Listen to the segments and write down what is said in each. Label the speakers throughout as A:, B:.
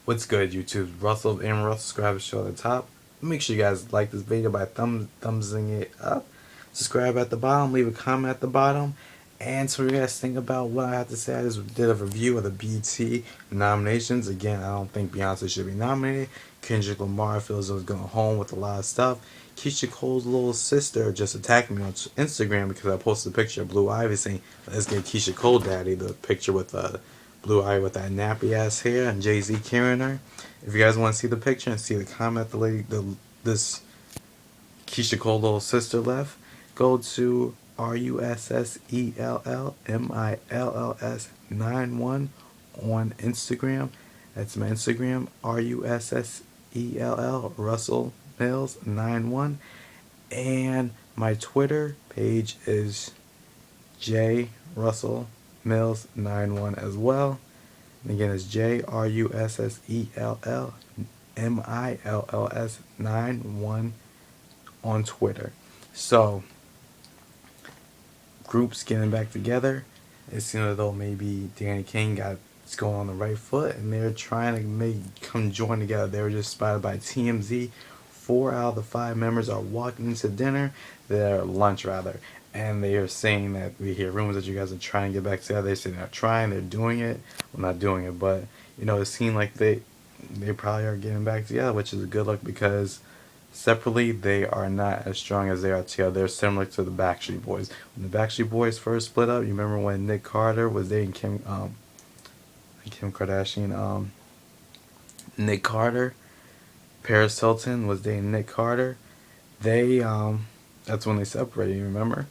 A: What's good, YouTube? Russell and Russell. Subscribe to the show at the top. Make sure you guys like this video by thumbsing it up. Subscribe at the bottom. Leave a comment at the bottom. And so you guys think about what I have to say. I just did a review of the BET nominations. Again, I don't think Beyonce should be nominated. Kendrick Lamar feels it was going home with a lot of stuff. Keisha Cole's little sister just attacked me on Instagram because I posted a picture of Blue Ivy saying, "Let's get Keisha Cole daddy." The picture with Blue Ivy with that nappy ass hair and Jay-Z carrying her. If you guys want to see the picture and see the comment this Keisha Cole little sister left, go to RUSSELLMILLS91 on Instagram. That's my Instagram, RUSSELL Russell Mills 91, and my Twitter page is J Russell Mills 91 as well. And again, it's JRUSSELLMILLS 91 on Twitter. So, groups getting back together. It seems as though maybe Danity Kane got going on the right foot, and they're trying to come join together. They were just spotted by TMZ. 4 out of the 5 members are walking to dinner, their lunch rather, and they are saying that we hear rumors that you guys are trying to get back together. They're saying they're trying, they're doing it. Well, not doing it, but it seemed like they probably are getting back together, which is a good look because separately they are not as strong as they are together. They're similar to the Backstreet Boys. When the Backstreet Boys first split up, you remember when Nick Carter was dating Kim Kardashian, Nick Carter, Paris Hilton was dating Nick Carter. They that's when they separated, you remember?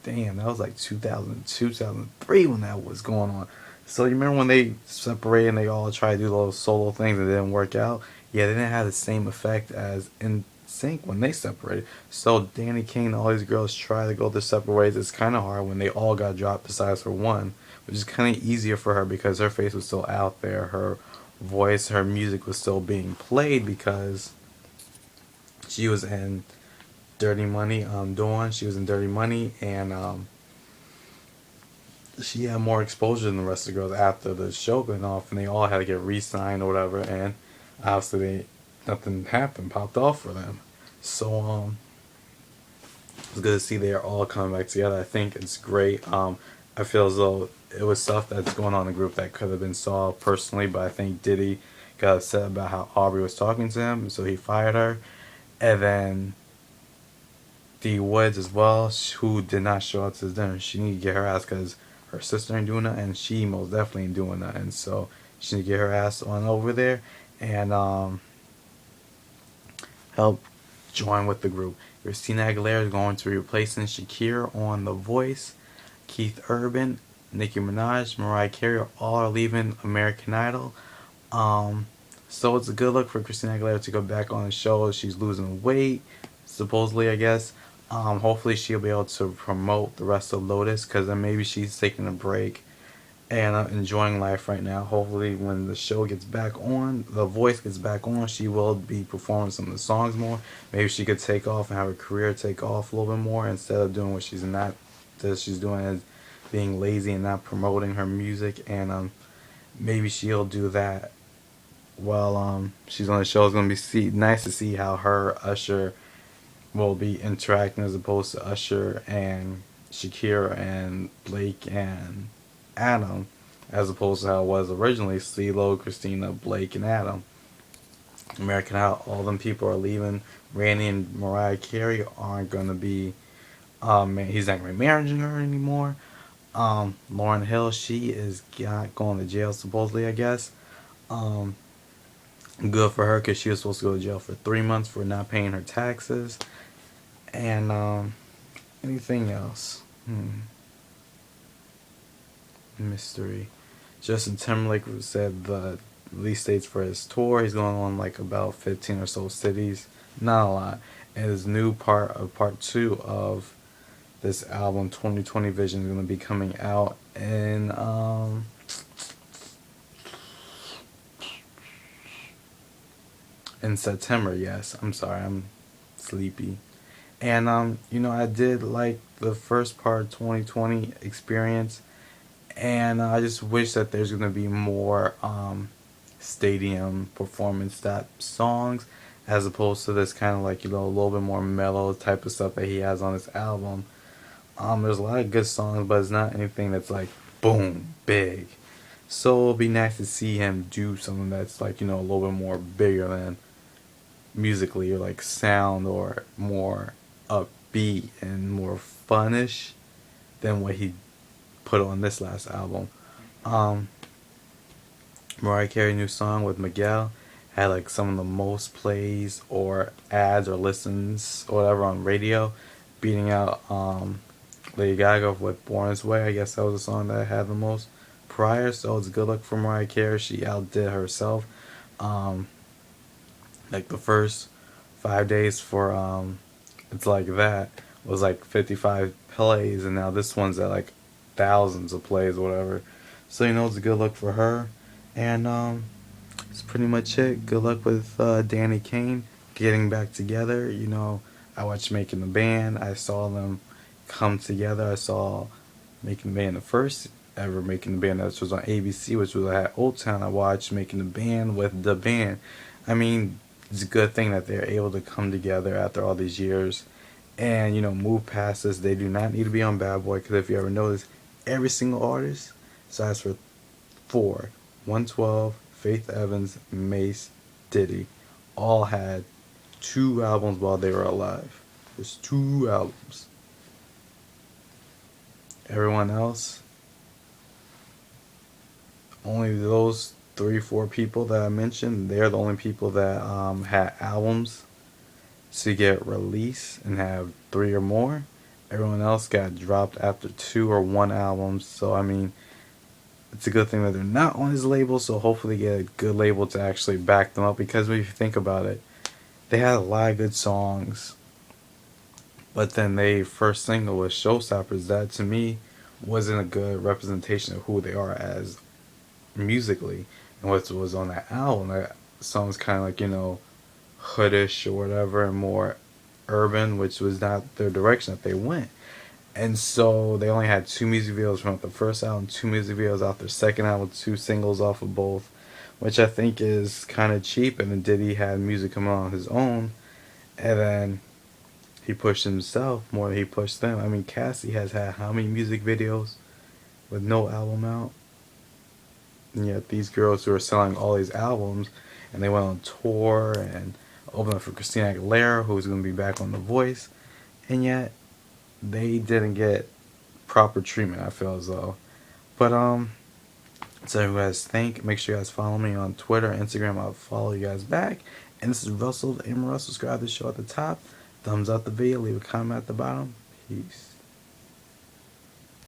A: Damn, that was like 2002, 2003 when that was going on. So you remember when they separated and they all tried to do those solo things and it didn't work out? Yeah, they didn't have the same effect as in sync when they separated. So Danity Kane and all these girls try to go their separate ways. It's kind of hard when they all got dropped besides for one, which is kind of easier for her because her face was still out there. Her voice, her music was still being played because she was in Dirty Money. Dawn, she was in Dirty Money, and she had more exposure than the rest of the girls after the show went off, and they all had to get re-signed or whatever, and obviously nothing happened, popped off for them. So it's good to see they're all coming back together. I think it's great. I feel as though it was stuff that's going on in the group that could have been solved personally, but I think Diddy got upset about how Aubrey was talking to him, so he fired her. And then D Woods as well, who did not show up to his dinner. She needed to get her ass because her sister ain't doing nothing, and she most definitely ain't doing nothing. So she need to get her ass on over there and help join with the group. Christina Aguilera is going to be replacing Shakira on The Voice. Keith Urban, Nicki Minaj, Mariah Carey all are leaving American Idol. So it's a good look for Christina Aguilera to go back on the show. She's losing weight, supposedly, I guess. Hopefully she'll be able to promote the rest of Lotus, because then maybe she's taking a break and enjoying life right now. Hopefully when the show gets back on, The Voice gets back on, she will be performing some of the songs more. Maybe she could take off and have her career take off a little bit more instead of doing what she's doing as being lazy and not promoting her music. And maybe she'll do that while she's on the show. It's gonna be nice to see how her Usher will be interacting as opposed to Usher and Shakira and Blake and Adam, as opposed to how it was originally CeeLo, Christina, Blake, and Adam. American Idol, all them people are leaving. Randy and Mariah Carey aren't gonna be. He's not gonna be marrying her anymore. Lauryn Hill, she is not going to jail supposedly, I guess. Good for her because she was supposed to go to jail for 3 months for not paying her taxes. And anything else? Mystery. Justin Timberlake said the release dates for his tour. He's going on like about 15 or so cities. Not a lot. And his new part 2 of this album, 2020 Vision, is going to be coming out in September. Yes, I'm sorry, I'm sleepy. And I did like the first part, 2020 Experience, and I just wish that there's gonna be more stadium performance type songs, as opposed to this kind of like, a little bit more mellow type of stuff that he has on this album. There's a lot of good songs, but it's not anything that's like boom big. So it'll be nice to see him do something that's like, a little bit more bigger than musically, or like sound, or more upbeat and more funnish than what he put on this last album. Um, Mariah Carey new song with Miguel had like some of the most plays or ads or listens or whatever on radio, beating out Lady Gaga with Born This Way. I guess that was the song that had the most prior, so it's a good look for Mariah Carey. She outdid herself. Um, like the first 5 days for It's Like That was like 55 plays, and now this one's at like thousands of plays or whatever. So it's a good look for her. And that's pretty much it. Good luck with Danity Kane getting back together. I watched Making the Band. I saw them come together. I saw Making the Band, the first ever Making the Band, that was on ABC, which was at Old Town. I watched Making the Band with the band. I mean, it's a good thing that they're able to come together after all these years and, move past this. They do not need to be on Bad Boy, because if you ever notice, every single artist, besides for four, 112, Faith Evans, Mace, Diddy, all had 2 albums while they were alive. There's 2 albums. Everyone else, only those 3-4 people that I mentioned, they're the only people that had albums to get released and have 3 or more. Everyone else got dropped after 2 or 1 album. So I mean, it's a good thing that they're not on his label. So hopefully they get a good label to actually back them up, because when you think about it, they had a lot of good songs, but then their first single was Showstoppers. That to me wasn't a good representation of who they are as musically. And what was on that album, that song's kind of like, hoodish or whatever, and more urban, which was not their direction that they went. And so they only had 2 music videos from the first album, 2 music videos off their second album, 2 singles off of both, which I think is kind of cheap. And then Diddy had music coming on his own, and then he pushed himself more than he pushed them. I mean, Cassie has had how many music videos with no album out? And yet these girls who are selling all these albums, and they went on tour and opened up for Christina Aguilera, who's going to be back on The Voice, and yet they didn't get proper treatment, I feel as though. But so you guys think, make sure you guys follow me on Twitter, Instagram. I'll follow you guys back. And this is Russell, the Russell. Subscribe to the show at the top. Thumbs up the video, leave a comment at the bottom. Peace.